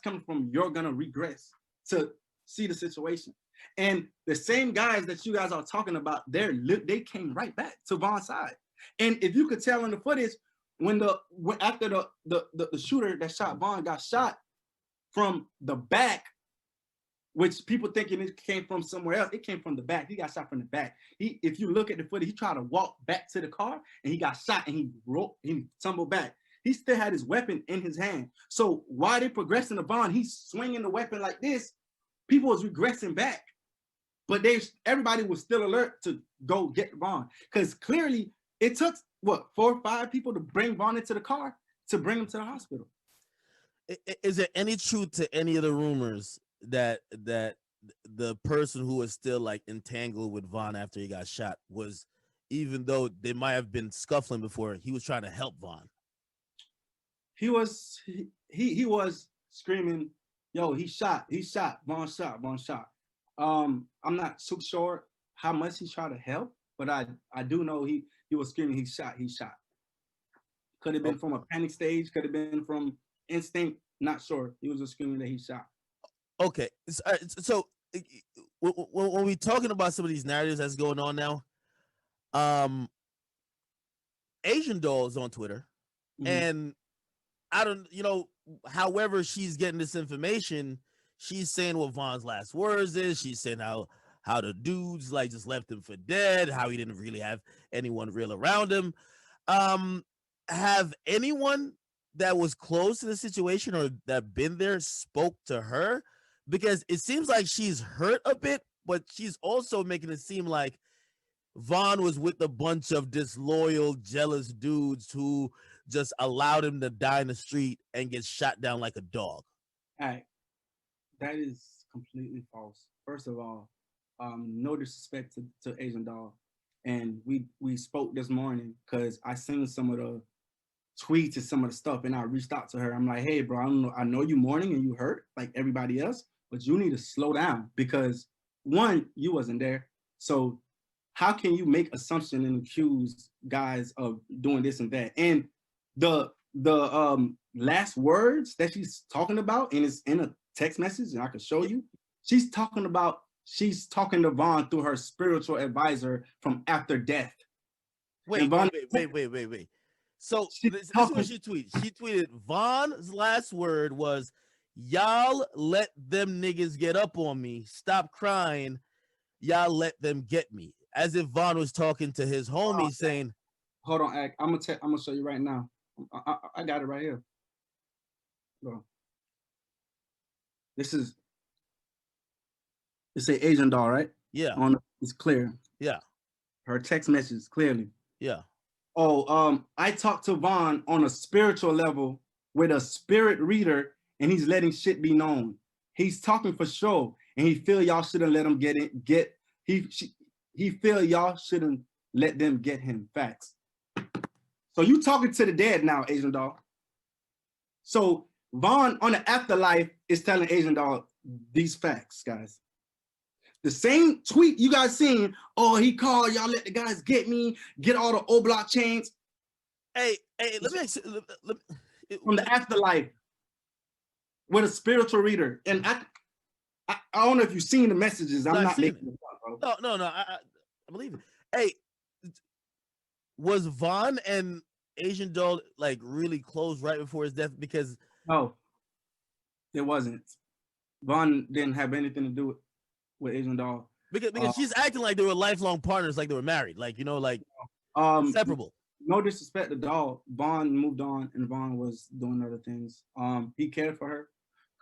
that's coming from you're gonna regress to see the situation. And the same guys that you guys are talking about, they came right back to Von's side. And if you could tell in the footage, after the shooter that shot Von got shot from the back, which people thinking it came from somewhere else, it came from the back. He got shot from the back. If you look at the footage, he tried to walk back to the car and he got shot and he tumbled back. He still had his weapon in his hand. So while they progressing to Von, he's swinging the weapon like this. People was regressing back, but everybody was still alert to go get Von, because clearly it took what 4 or 5 people to bring Von into the car to bring him to the hospital. Is there any truth to any of the rumors that the person who was still like entangled with Von after he got shot was, even though they might have been scuffling before, he was trying to help Von? He was screaming, "Yo, he shot, Von shot." I'm not too sure how much he tried to help, but I do know he was screaming, he shot. Could have been from a panic stage, could have been from instinct, not sure. He was just screaming that he shot. Okay, so when we talking about some of these narratives that's going on now, Asian Doll is on Twitter, and I don't, however she's getting this information, she's saying what Von's last words is. She's saying how the dudes like just left him for dead, how he didn't really have anyone real around him. Have anyone that was close to the situation or that been there spoke to her? Because it seems like she's hurt a bit, but she's also making it seem like Von was with a bunch of disloyal, jealous dudes who just allowed him to die in the street and get shot down like a dog. All right. That is completely false. First of all, no disrespect to Asian Doll. And we spoke this morning because I seen some of the tweets and some of the stuff, and I reached out to her. I'm like, hey, bro, I know you mourning and you hurt like everybody else, but you need to slow down, because one, you wasn't there. So how can you make assumption and accuse guys of doing this and that? And the last words that she's talking about, and it's in a text message, and I can show you, she's talking to Von through her spiritual advisor from after death. Wait. So this is what she tweeted. She tweeted, Von's last word was, "Y'all let them niggas get up on me. Stop crying. Y'all let them get me." As if Von was talking to his homie, saying, "Hold on, Ak. I'm gonna show you right now. I got it right here. Bro. It's a Asian Doll, right? Yeah. It's clear. Yeah. Her text message clearly. Yeah. Oh, I talked to Von on a spiritual level with a spirit reader, and he's letting shit be known. He's talking for sure, and he feel y'all shouldn't let him he feel y'all shouldn't let them get him. Facts. So you talking to the dead now, Asian Doll. So Von on the afterlife is telling Asian Doll these facts, guys. The same tweet you guys seen, oh, he called, y'all let the guys get me, get all the O-block chains. Hey, let me from the afterlife with a spiritual reader. And I don't know if you've seen the messages. I'm not making it up, bro. No, I believe it. Hey, was Von and Asian Doll like really close right before his death? Because no, it wasn't. Von didn't have anything to do with Asian Doll. Because she's acting like they were lifelong partners, like they were married, like, inseparable. No disrespect to Doll. Von moved on, and Von was doing other things. He cared for her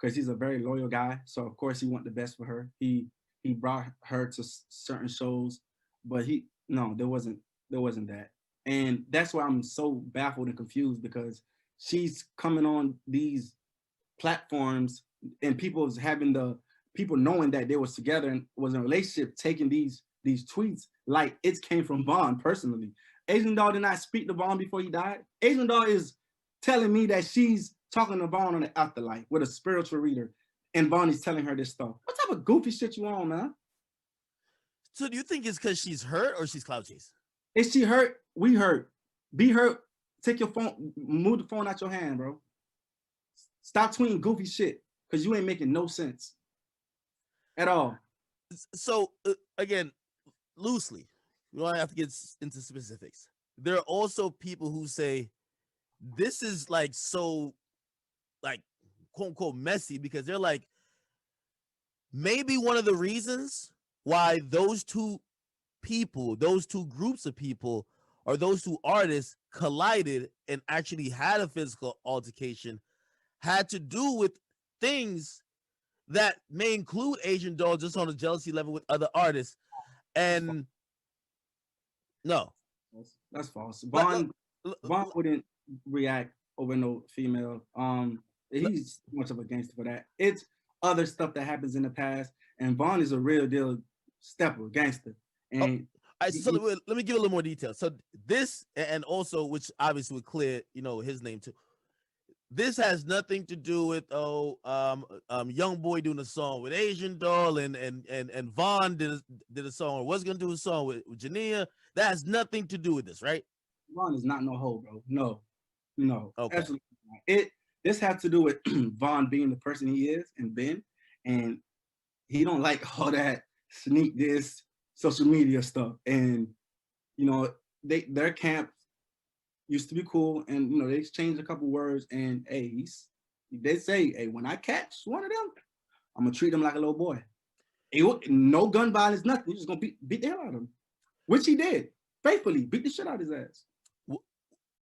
because he's a very loyal guy. So of course he wanted the best for her. He brought her to certain shows, but there wasn't that. And that's why I'm so baffled and confused, because she's coming on these platforms and people knowing that they was together and was in a relationship, taking these tweets like it came from Von personally. Asian Doll did not speak to Von before he died. Asian Doll is telling me that she's talking to Von on the afterlife with a spiritual reader, and Von is telling her this stuff. What type of goofy shit you on, man? So do you think it's because she's hurt or she's clout chasing? Is she hurt? We hurt. Be hurt. Take your phone, move the phone out your hand, bro. Stop tweeting goofy shit. because you ain't making no sense at all. So again, loosely, we don't have to get into specifics. There are also people who say this is like so, like, quote unquote messy, because they're like, maybe one of the reasons why those two people, those two groups of people, or those two artists collided and actually had a physical altercation had to do with things that may include Asian Doll just on a jealousy level with other artists. And no, that's false. Vaughn wouldn't react over no female. He's too much of a gangster for that. It's other stuff that happens in the past, and Vaughn is a real deal stepper, gangster. And so let me give a little more detail. So this, and also, which obviously would clear, his name too. This has nothing to do with Young Boy doing a song with Asian Doll, and Vaughn did a song, or was gonna do a song with Jania. That has nothing to do with this, right? Vaughn is not no hoe, bro. No, okay. Absolutely not. This has to do with Vaughn being the person he is and been, and he don't like all that sneak this social media stuff. And their camp used to be cool, and they exchanged a couple words. And hey, they say, hey, when I catch one of them, I'm gonna treat him like a little boy. No gun violence, nothing. You're just gonna beat the hell out of him, which he did faithfully. Beat the shit out of his ass.